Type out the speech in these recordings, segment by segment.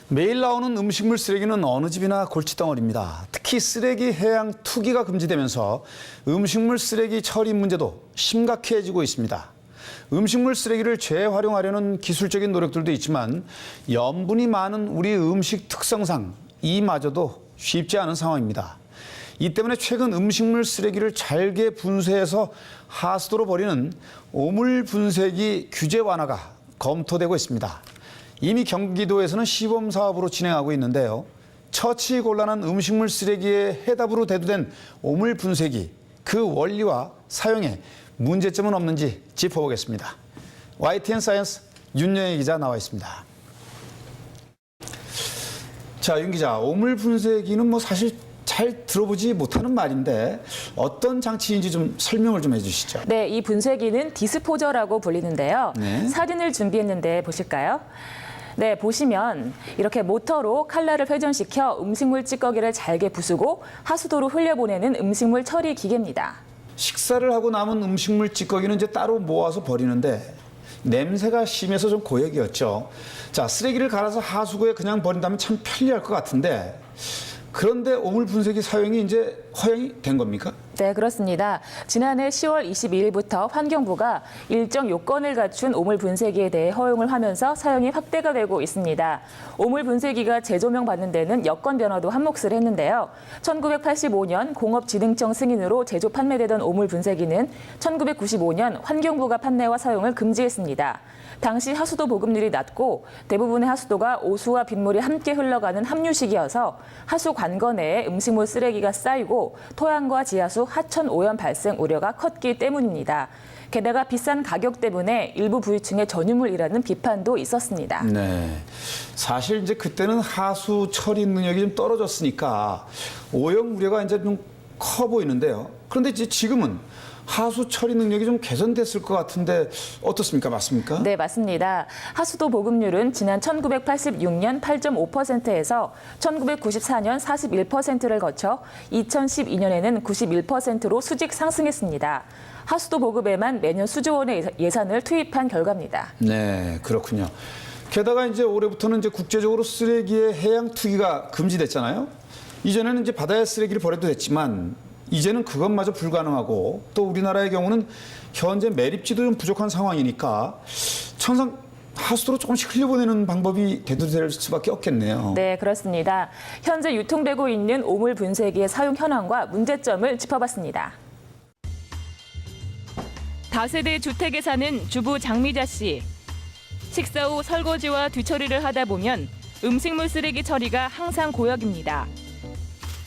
매일 나오는 음식물 쓰레기는 어느 집이나 골칫덩어리입니다. 특히 쓰레기 해양 투기가 금지되면서 음식물 쓰레기 처리 문제도 심각해지고 있습니다. 음식물 쓰레기를 재활용하려는 기술적인 노력들도 있지만 염분이 많은 우리 음식 특성상 이마저도 쉽지 않은 상황입니다. 이 때문에 최근 음식물 쓰레기를 잘게 분쇄해서 하수도로 버리는 오물 분쇄기 규제 완화가 검토되고 있습니다. 이미 경기도에서는 시범 사업으로 진행하고 있는데요. 처치 곤란한 음식물 쓰레기의 해답으로 대두된 오물 분쇄기, 그 원리와 사용에 문제점은 없는지 짚어보겠습니다. YTN 사이언스 윤영희 기자 나와 있습니다. 자, 윤 기자, 오물 분쇄기는 사실 잘 들어보지 못하는 말인데 어떤 장치인지 좀 설명을 좀 해주시죠. 네, 이 분쇄기는 디스포저라고 불리는데요. 네. 사진을 준비했는데 보실까요? 네, 보시면 이렇게 모터로 칼날을 회전시켜 음식물 찌꺼기를 잘게 부수고 하수도로 흘려보내는 음식물 처리 기계입니다. 식사를 하고 남은 음식물 찌꺼기는 이제 따로 모아서 버리는데 냄새가 심해서 좀 고역이었죠. 자, 쓰레기를 갈아서 하수구에 그냥 버린다면 참 편리할 것 같은데 그런데 오물 분쇄기 사용이 이제 허용이 된 겁니까? 네, 그렇습니다. 지난해 10월 22일부터 환경부가 일정 요건을 갖춘 오물 분쇄기에 대해 허용을 하면서 사용이 확대가 되고 있습니다. 오물 분쇄기가 재조명 받는 데는 여건 변화도 한몫을 했는데요. 1985년 공업진흥청 승인으로 제조 판매되던 오물 분쇄기는 1995년 환경부가 판매와 사용을 금지했습니다. 당시 하수도 보급률이 낮고 대부분의 하수도가 오수와 빗물이 함께 흘러가는 함유식이어서 하수 관건에 음식물 쓰레기가 쌓이고 토양과 지하수 하천 오염 발생 우려가 컸기 때문입니다. 게다가 비싼 가격 때문에 일부 부유층의 전유물이라는 비판도 있었습니다. 네, 사실 이제 그때는 하수 처리 능력이 좀 떨어졌으니까 오염 우려가 이제 좀 커 보이는데요. 그런데 이제 지금은 하수 처리 능력이 좀 개선됐을 것 같은데 어떻습니까? 맞습니까? 네, 맞습니다. 하수도 보급률은 지난 1986년 8.5%에서 1994년 41%를 거쳐 2012년에는 91%로 수직 상승했습니다. 하수도 보급에만 매년 수조 원의 예산을 투입한 결과입니다. 네, 그렇군요. 게다가 이제 올해부터는 이제 국제적으로 쓰레기의 해양 투기가 금지됐잖아요. 이전에는 이제 바다에 쓰레기를 버려도 됐지만 이제는 그것마저 불가능하고 또 우리나라의 경우는 현재 매립지도 좀 부족한 상황이니까 천상 하수도로 조금씩 흘려보내는 방법이 대두될 수밖에 없겠네요. 네, 그렇습니다. 현재 유통되고 있는 오물 분쇄기의 사용 현황과 문제점을 짚어봤습니다. 다세대 주택에 사는 주부 장미자 씨. 식사 후 설거지와 뒤처리를 하다 보면 음식물 쓰레기 처리가 항상 고역입니다.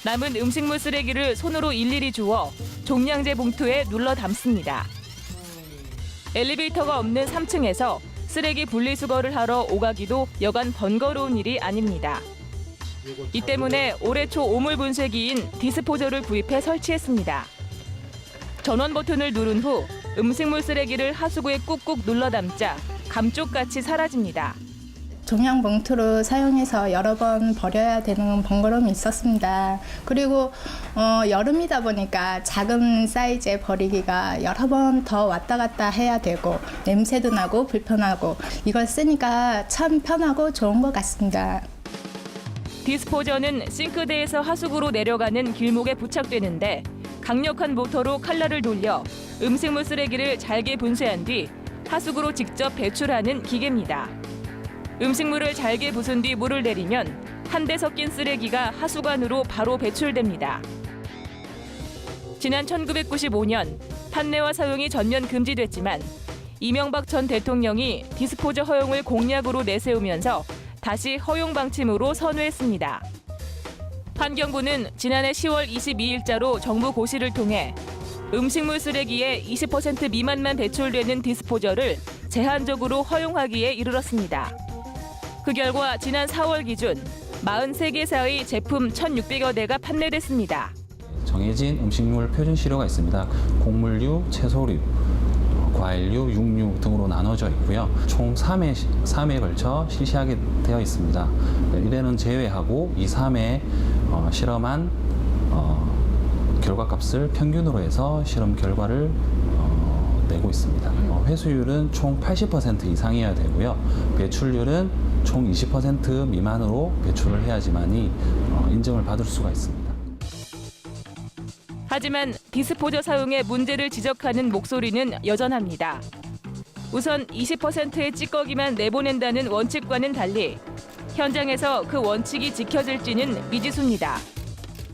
남은 음식물 쓰레기를 손으로 일일이 주워 종량제 봉투에 눌러 담습니다. 엘리베이터가 없는 3층에서 쓰레기 분리수거를 하러 오가기도 여간 번거로운 일이 아닙니다. 이 때문에 올해 초 오물 분쇄기인 디스포저를 구입해 설치했습니다. 전원 버튼을 누른 후 음식물 쓰레기를 하수구에 꾹꾹 눌러 담자 감쪽같이 사라집니다. 종량 봉투로 사용해서 여러 번 버려야 되는 번거로움이 있었습니다. 그리고 여름이다 보니까 작은 사이즈의 버리기가 여러 번 더 왔다 갔다 해야 되고 냄새도 나고 불편하고 이걸 쓰니까 참 편하고 좋은 것 같습니다. 디스포저는 싱크대에서 하수구로 내려가는 길목에 부착되는데 강력한 모터로 칼날을 돌려 음식물 쓰레기를 잘게 분쇄한 뒤 하수구로 직접 배출하는 기계입니다. 음식물을 잘게 부순 뒤 물을 내리면 한데 섞인 쓰레기가 하수관으로 바로 배출됩니다. 지난 1995년 판매와 사용이 전면 금지됐지만 이명박 전 대통령이 디스포저 허용을 공약으로 내세우면서 다시 허용 방침으로 선회했습니다. 환경부는 지난해 10월 22일자로 정부 고시를 통해 음식물 쓰레기의 20% 미만만 배출되는 디스포저를 제한적으로 허용하기에 이르렀습니다. 그 결과 지난 4월 기준 43개사의 제품 1,600여 대가 판매됐습니다. 정해진 음식물 표준 시료가 있습니다. 곡물류, 채소류, 과일류, 육류 등으로 나눠져 있고요. 총 3회에 걸쳐 실시하게 되어 있습니다. 1회는 제외하고 2, 3회 실험한 결과값을 평균으로 해서 실험 결과를 내고 있습니다. 회수율은 총 80% 이상이어야 되고요. 배출률은 총 20% 미만으로 배출을 해야지만이 인정을 받을 수가 있습니다. 하지만 디스포저 사용의 문제를 지적하는 목소리는 여전합니다. 우선 20%의 찌꺼기만 내보낸다는 원칙과는 달리 현장에서 그 원칙이 지켜질지는 미지수입니다.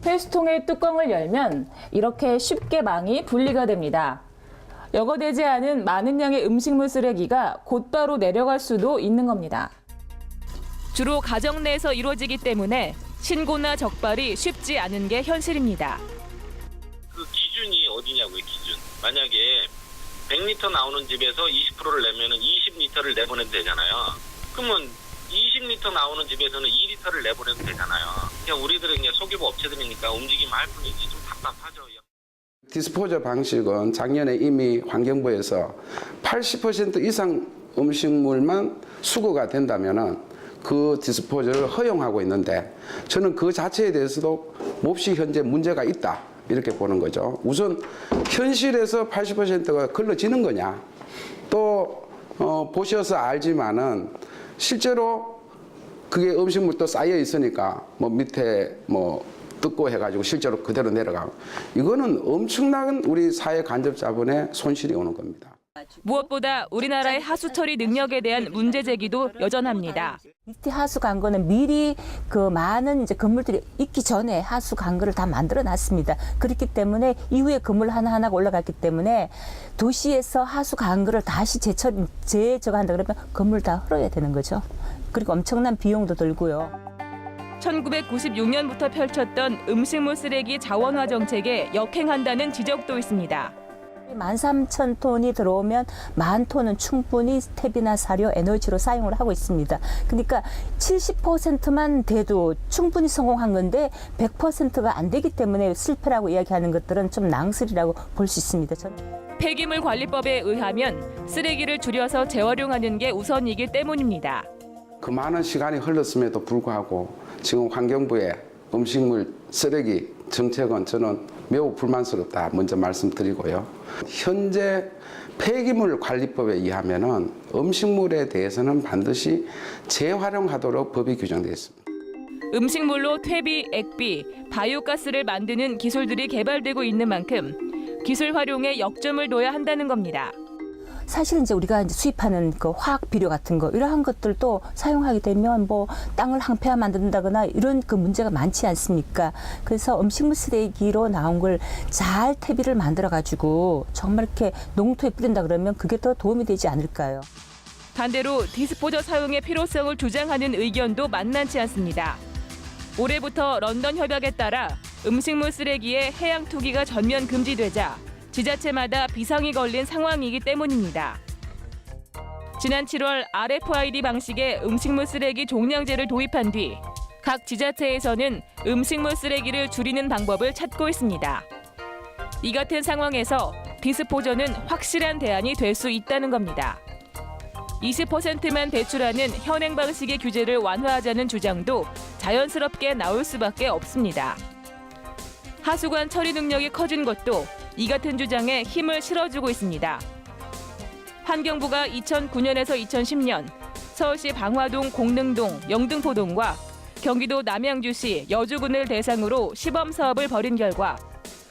회수통의 뚜껑을 열면 이렇게 쉽게 망이 분리가 됩니다. 여과되지 않은 많은 양의 음식물 쓰레기가 곧바로 내려갈 수도 있는 겁니다. 주로 가정 내에서 이루어지기 때문에 신고나 적발이 쉽지 않은 게 현실입니다. 그 기준이 어디냐고요, 기준. 만약에 100리터 나오는 집에서 20%를 내면은 20리터를 내보내도 되잖아요. 그러면 20리터 나오는 집에서는 2리터를 내보내도 되잖아요. 그냥 우리들은 그냥 소규모 업체들이니까 움직이면 할 뿐이지 좀 답답하죠. 디스포저 방식은 작년에 이미 환경부에서 80% 이상 음식물만 수거가 된다면은 그 디스포저를 허용하고 있는데 저는 그 자체에 대해서도 몹시 현재 문제가 있다 이렇게 보는 거죠. 우선 현실에서 80%가 걸러지는 거냐 또 보셔서 알지만은 실제로 그게 음식물도 쌓여 있으니까 뭐 밑에 뭐 뜯고 해가지고 실제로 그대로 내려가고 이거는 엄청난 우리 사회 간접자본의 손실이 오는 겁니다. 무엇보다 우리나라의 하수 처리 능력에 대한 문제 제기도 여전합니다. 밑에 하수 관거는 미리 그 많은 이제 건물들이 있기 전에 하수 관거를 다 만들어 놨습니다. 그렇기 때문에 이후에 건물 하나하나가 올라갔기 때문에 도시에서 하수 관거를 다시 재저거한다 그러면 건물 다 헐어야 되는 거죠. 그리고 엄청난 비용도 들고요. 1996년부터 펼쳤던 음식물 쓰레기 자원화 정책에 역행한다는 지적도 있습니다. 13,000톤이 들어오면 10,000톤은 충분히 탭이나 사료, 에너지로 사용을 하고 있습니다. 그러니까 70%만 돼도 충분히 성공한 건데 100%가 안 되기 때문에 실패라고 이야기하는 것들은 좀 낭설이라고 볼 수 있습니다. 폐기물 관리법에 의하면 쓰레기를 줄여서 재활용하는 게 우선이기 때문입니다. 그 많은 시간이 흘렀음에도 불구하고 지금 환경부의 음식물 쓰레기 정책은 저는 매우 불만스럽다 먼저 말씀드리고요. 현재 폐기물 관리법에 의하면은 음식물에 대해서는 반드시 재활용하도록 법이 규정되어 있습니다. 음식물로 퇴비, 액비, 바이오가스를 만드는 기술들이 개발되고 있는 만큼 기술 활용에 역점을 둬야 한다는 겁니다. 사실 이제 우리가 이제 수입하는 그 화학 비료 같은 거 이러한 것들도 사용하게 되면 뭐 땅을 항폐화 만든다거나 이런 그 문제가 많지 않습니까? 그래서 음식물 쓰레기로 나온 걸 잘 퇴비를 만들어 가지고 정말 이렇게 농토에 뿌린다 그러면 그게 더 도움이 되지 않을까요? 반대로 디스포저 사용의 필요성을 주장하는 의견도 만만치 않습니다. 올해부터 런던 협약에 따라 음식물 쓰레기의 해양 투기가 전면 금지되자 지자체마다 비상이 걸린 상황이기 때문입니다. 지난 7월 RFID 방식의 음식물 쓰레기 종량제를 도입한 뒤 각 지자체에서는 음식물 쓰레기를 줄이는 방법을 찾고 있습니다. 이 같은 상황에서 디스포저는 확실한 대안이 될 수 있다는 겁니다. 20%만 배출하는 현행 방식의 규제를 완화하자는 주장도 자연스럽게 나올 수밖에 없습니다. 하수관 처리 능력이 커진 것도 이 같은 주장에 힘을 실어주고 있습니다. 환경부가 2009년에서 2010년 서울시 방화동, 공릉동, 영등포동과 경기도 남양주시, 여주군을 대상으로 시범 사업을 벌인 결과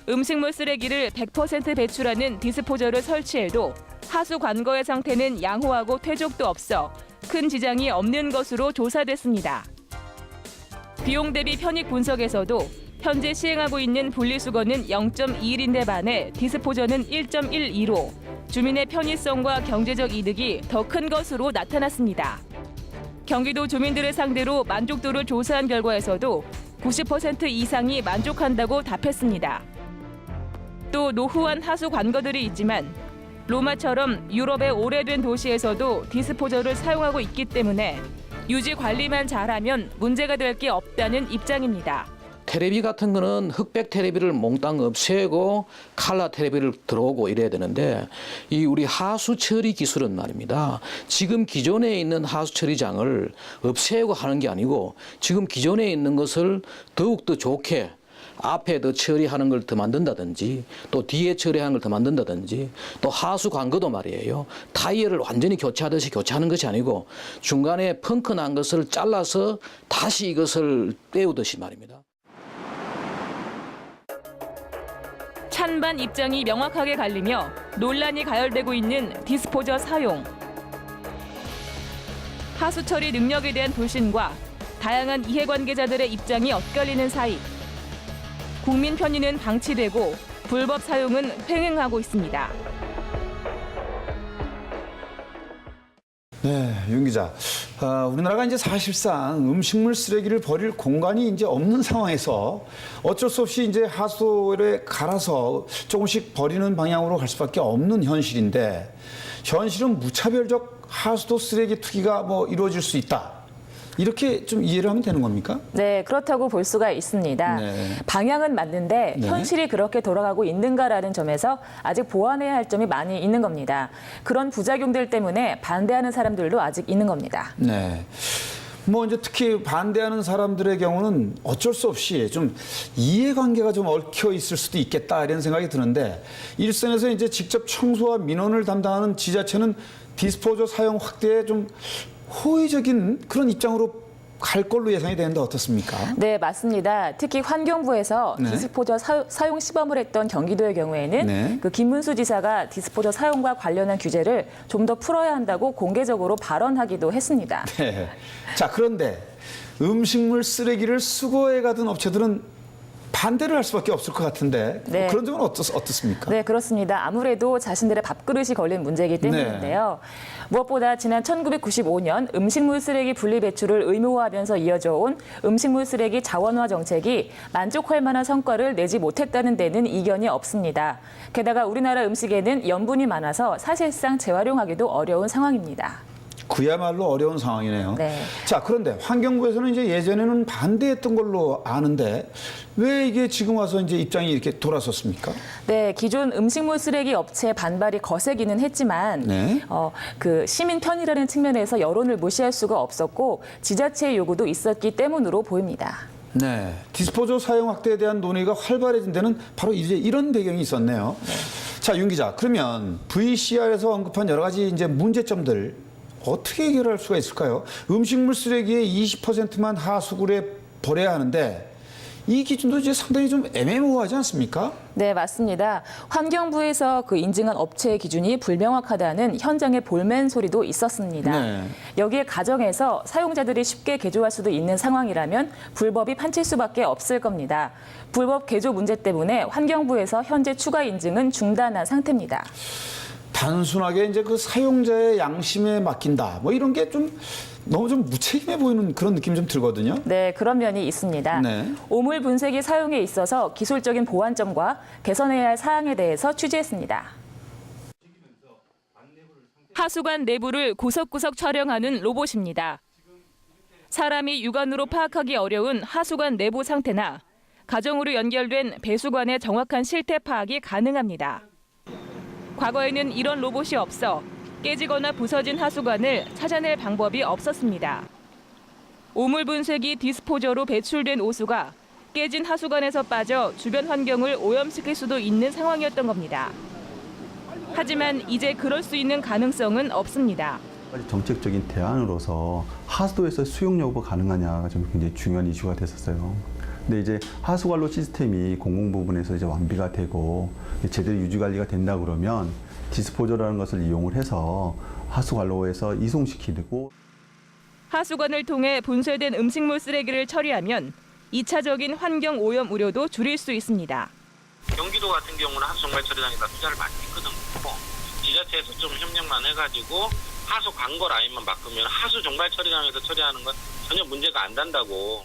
음식물 쓰레기를 100% 배출하는 디스포저를 설치해도 하수 관거의 상태는 양호하고 퇴적도 없어 큰 지장이 없는 것으로 조사됐습니다. 비용 대비 편익 분석에서도 현재 시행하고 있는 분리수거는 0.21인데 반해 디스포저는 1.12로 주민의 편의성과 경제적 이득이 더 큰 것으로 나타났습니다. 경기도 주민들을 상대로 만족도를 조사한 결과에서도 90% 이상이 만족한다고 답했습니다. 또 노후한 하수 관거들이 있지만 로마처럼 유럽의 오래된 도시에서도 디스포저를 사용하고 있기 때문에 유지 관리만 잘하면 문제가 될 게 없다는 입장입니다. 테레비 같은 거는 흑백 테레비를 몽땅 없애고 칼라 테레비를 들어오고 이래야 되는데 이 우리 하수 처리 기술은 말입니다. 지금 기존에 있는 하수 처리장을 없애고 하는 게 아니고 지금 기존에 있는 것을 더욱더 좋게 앞에 더 처리하는 걸 더 만든다든지 또 뒤에 처리하는 걸 더 만든다든지 또 하수 관거도 말이에요. 타이어를 완전히 교체하듯이 교체하는 것이 아니고 중간에 펑크 난 것을 잘라서 다시 이것을 떼우듯이 말입니다. 찬반 입장이 명확하게 갈리며 논란이 가열되고 있는 디스포저 사용. 하수 처리 능력에 대한 불신과 다양한 이해관계자들의 입장이 엇갈리는 사이 국민 편의는 방치되고 불법 사용은 횡행하고 있습니다. 네, 윤 기자. 우리나라가 이제 사실상 음식물 쓰레기를 버릴 공간이 이제 없는 상황에서 어쩔 수 없이 이제 하수도에 갈아서 조금씩 버리는 방향으로 갈 수밖에 없는 현실인데 현실은 무차별적 하수도 쓰레기 투기가 뭐 이루어질 수 있다. 이렇게 좀 이해를 하면 되는 겁니까? 네, 그렇다고 볼 수가 있습니다. 네. 방향은 맞는데 네. 현실이 그렇게 돌아가고 있는가라는 점에서 아직 보완해야 할 점이 많이 있는 겁니다. 그런 부작용들 때문에 반대하는 사람들도 아직 있는 겁니다. 네. 뭐 이제 특히 반대하는 사람들의 경우는 어쩔 수 없이 좀 이해관계가 좀 얽혀 있을 수도 있겠다 이런 생각이 드는데 일선에서 이제 직접 청소와 민원을 담당하는 지자체는 디스포저 사용 확대에 좀 호의적인 그런 입장으로 갈 걸로 예상이 되는데 어떻습니까? 네, 맞습니다. 특히 환경부에서 네. 디스포저 사용 시범을 했던 경기도의 경우에는 네. 그 김문수 지사가 디스포저 사용과 관련한 규제를 좀 더 풀어야 한다고 공개적으로 발언하기도 했습니다. 네. 자, 그런데 음식물 쓰레기를 수거해 가던 업체들은 반대를 할 수밖에 없을 것 같은데 네. 그런 점은 어떻습니까? 네, 그렇습니다. 아무래도 자신들의 밥그릇이 걸린 문제이기 때문인데요. 무엇보다 지난 1995년 음식물 쓰레기 분리 배출을 의무화하면서 이어져 온 음식물 쓰레기 자원화 정책이 만족할 만한 성과를 내지 못했다는 데는 이견이 없습니다. 게다가 우리나라 음식에는 염분이 많아서 사실상 재활용하기도 어려운 상황입니다. 그야말로 어려운 상황이네요. 네. 자, 그런데 환경부에서는 이제 예전에는 반대했던 걸로 아는데 왜 이게 지금 와서 이제 입장이 이렇게 돌아섰습니까? 네, 기존 음식물 쓰레기 업체 반발이 거세기는 했지만 네. 그 시민 편의라는 측면에서 여론을 무시할 수가 없었고 지자체의 요구도 있었기 때문으로 보입니다. 네. 디스포저 사용 확대에 대한 논의가 활발해진 데는 바로 이제 이런 배경이 있었네요. 자, 윤 기자. 그러면 VCR에서 언급한 여러 가지 이제 문제점들 어떻게 해결할 수가 있을까요? 음식물 쓰레기의 20%만 하수구에 버려야 하는데 이 기준도 이제 상당히 좀 애매모호하지 않습니까? 네, 맞습니다. 환경부에서 그 인증한 업체의 기준이 불명확하다는 현장의 볼멘 소리도 있었습니다. 네. 여기에 가정에서 사용자들이 쉽게 개조할 수도 있는 상황이라면 불법이 판칠 수밖에 없을 겁니다. 불법 개조 문제 때문에 환경부에서 현재 추가 인증은 중단한 상태입니다. 단순하게 이제 그 사용자의 양심에 맡긴다. 뭐 이런 게 좀 너무 좀 무책임해 보이는 그런 느낌이 좀 들거든요. 네, 그런 면이 있습니다. 네. 오물 분쇄기 사용에 있어서 기술적인 보완점과 개선해야 할 사항에 대해서 취재했습니다. 하수관 내부를 구석구석 촬영하는 로봇입니다. 사람이 육안으로 파악하기 어려운 하수관 내부 상태나 가정으로 연결된 배수관의 정확한 실태 파악이 가능합니다. 과거에는 이런 로봇이 없어 깨지거나 부서진 하수관을 찾아낼 방법이 없었습니다. 오물 분쇄기 디스포저로 배출된 오수가 깨진 하수관에서 빠져 주변 환경을 오염시킬 수도 있는 상황이었던 겁니다. 하지만 이제 그럴 수 있는 가능성은 없습니다. 정책적인 대안으로서 하수도에서 수용 여부 가능하냐가 좀 굉장히 중요한 이슈가 됐었어요. 근데 이제 하수관로 시스템이 공공 부분에서 이제 완비가 되고 제대로 유지 관리가 된다 그러면 디스포저라는 것을 이용을 해서 하수관로에서 이송시키고 하수관을 통해 분쇄된 음식물 쓰레기를 처리하면 2차적인 환경 오염 우려도 줄일 수 있습니다. 경기도 같은 경우는 하수 정발 처리장에다 투자를 많이 했거든요. 지자체에서 좀 협력만 해가지고 하수 관거 라인만 바꾸면 하수 정발 처리장에서 처리하는 건 전혀 문제가 안 된다고.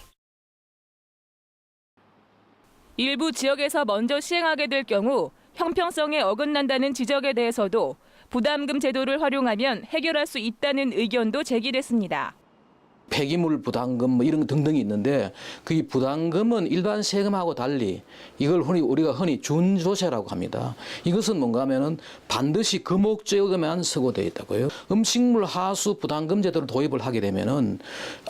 일부 지역에서 먼저 시행하게 될 경우 형평성에 어긋난다는 지적에 대해서도 부담금 제도를 활용하면 해결할 수 있다는 의견도 제기됐습니다. 폐기물 부담금 뭐 이런 거 등등이 있는데 그 부담금은 일반 세금하고 달리 이걸 우리가 흔히 준조세라고 합니다. 이것은 뭔가 하면은 반드시 그 목적에만 쓰고 되어 있다고요. 음식물 하수 부담금 제도를 도입을 하게 되면은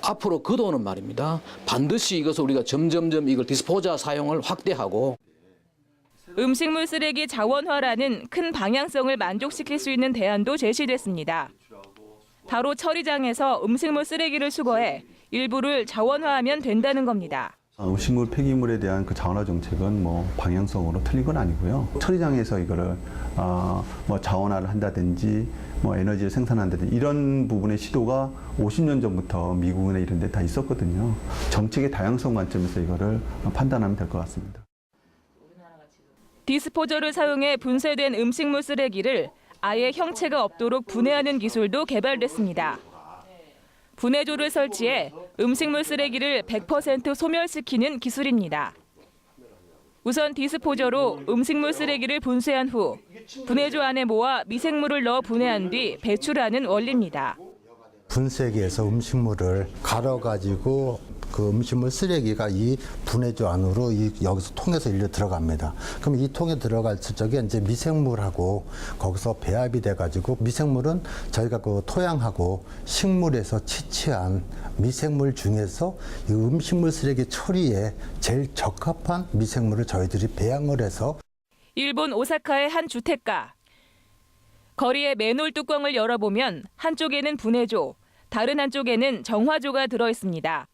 앞으로 그 돈은 말입니다. 반드시 이것을 우리가 점점점 이걸 디스포자 사용을 확대하고 음식물 쓰레기 자원화라는 큰 방향성을 만족시킬 수 있는 대안도 제시됐습니다. 바로 처리장에서 음식물 쓰레기를 수거해 일부를 자원화하면 된다는 겁니다. 음식물 폐기물에 대한 그 자원화 정책은 뭐 방향성으로 틀린 건 아니고요. 처리장에서 이거를 뭐 자원화를 한다든지 뭐 에너지를 생산한다든지 이런 부분의 시도가 50년 전부터 미국이나 이런 데 다 있었거든요. 정책의 다양성 관점에서 이거를 판단하면 될 것 같습니다. 디스포저를 사용해 분쇄된 음식물 쓰레기를 아예 형체가 없도록 분해하는 기술도 개발됐습니다. 분해조를 설치해 음식물 쓰레기를 100% 소멸시키는 기술입니다. 우선 디스포저로 음식물 쓰레기를 분쇄한 후 분해조 안에 모아 미생물을 넣어 분해한 뒤 배출하는 원리입니다. 분쇄기에서 음식물을 갈아가지고 그 음식물 쓰레기가 이 분해조 안으로 여기서 통에서 일로 들어갑니다. 그럼 이 통에 들어갈 적에 이제 미생물하고 거기서 배합이 돼가지고 미생물은 저희가 그 토양하고 식물에서 채취한 미생물 중에서 이 음식물 쓰레기 처리에 제일 적합한 미생물을 저희들이 배양을 해서 일본 오사카의 한 주택가. 거리에 맨홀 뚜껑을 열어보면 한쪽에는 분해조, 다른 한쪽에는 정화조가 들어있습니다.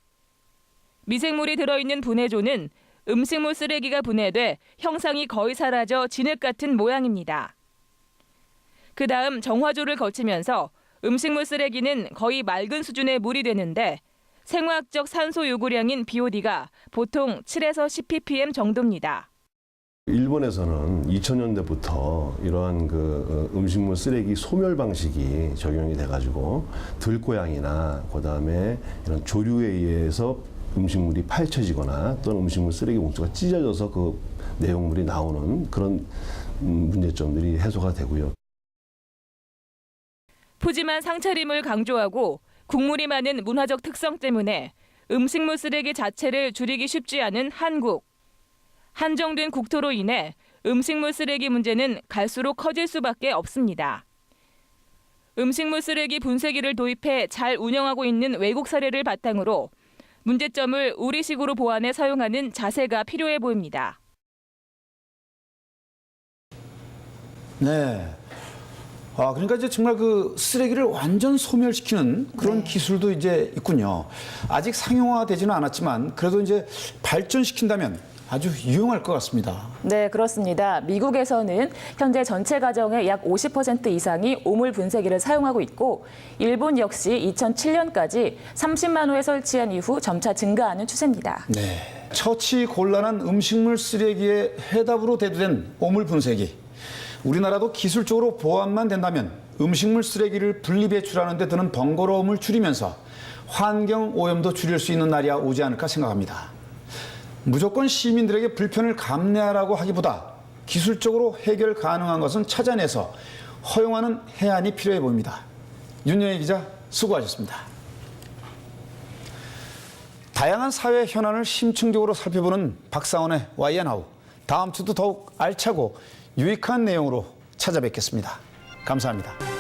미생물이 들어있는 분해조는 음식물 쓰레기가 분해돼 형상이 거의 사라져 진흙 같은 모양입니다. 그 다음 정화조를 거치면서 음식물 쓰레기는 거의 맑은 수준의 물이 되는데 생화학적 산소 요구량인 BOD가 보통 7에서 10ppm 정도입니다. 일본에서는 2000년대부터 이러한 그 음식물 쓰레기 소멸 방식이 적용이 돼가지고 들고양이나 그다음에 이런 조류에 의해서 음식물이 파헤쳐지거나 또는 음식물 쓰레기 봉투가 찢어져서 그 내용물이 나오는 그런 문제점들이 해소가 되고요. 푸짐한 상차림을 강조하고 국물이 많은 문화적 특성 때문에 음식물 쓰레기 자체를 줄이기 쉽지 않은 한국. 한정된 국토로 인해 음식물 쓰레기 문제는 갈수록 커질 수밖에 없습니다. 음식물 쓰레기 분쇄기를 도입해 잘 운영하고 있는 외국 사례를 바탕으로 문제점을 우리식으로 보완해 사용하는 자세가 필요해 보입니다. 네. 그러니까 이제 정말 그 쓰레기를 완전 소멸시키는 그런 기술도 이제 있군요. 아직 상용화되지는 않았지만 그래도 이제 발전시킨다면 아주 유용할 것 같습니다. 네, 그렇습니다. 미국에서는 현재 전체 가정의 약 50% 이상이 오물 분쇄기를 사용하고 있고 일본 역시 2007년까지 30만 호에 설치한 이후 점차 증가하는 추세입니다. 네. 처치 곤란한 음식물 쓰레기의 해답으로 대두된 오물 분쇄기. 우리나라도 기술적으로 보완만 된다면 음식물 쓰레기를 분리 배출하는 데 드는 번거로움을 줄이면서 환경 오염도 줄일 수 있는 날이 오지 않을까 생각합니다. 무조건 시민들에게 불편을 감내하라고 하기보다 기술적으로 해결 가능한 것은 찾아내서 허용하는 해안이 필요해 보입니다. 윤영희 기자 수고하셨습니다. 다양한 사회 현안을 심층적으로 살펴보는 박상원의 와이앤하우. 다음 주도 더욱 알차고 유익한 내용으로 찾아뵙겠습니다. 감사합니다.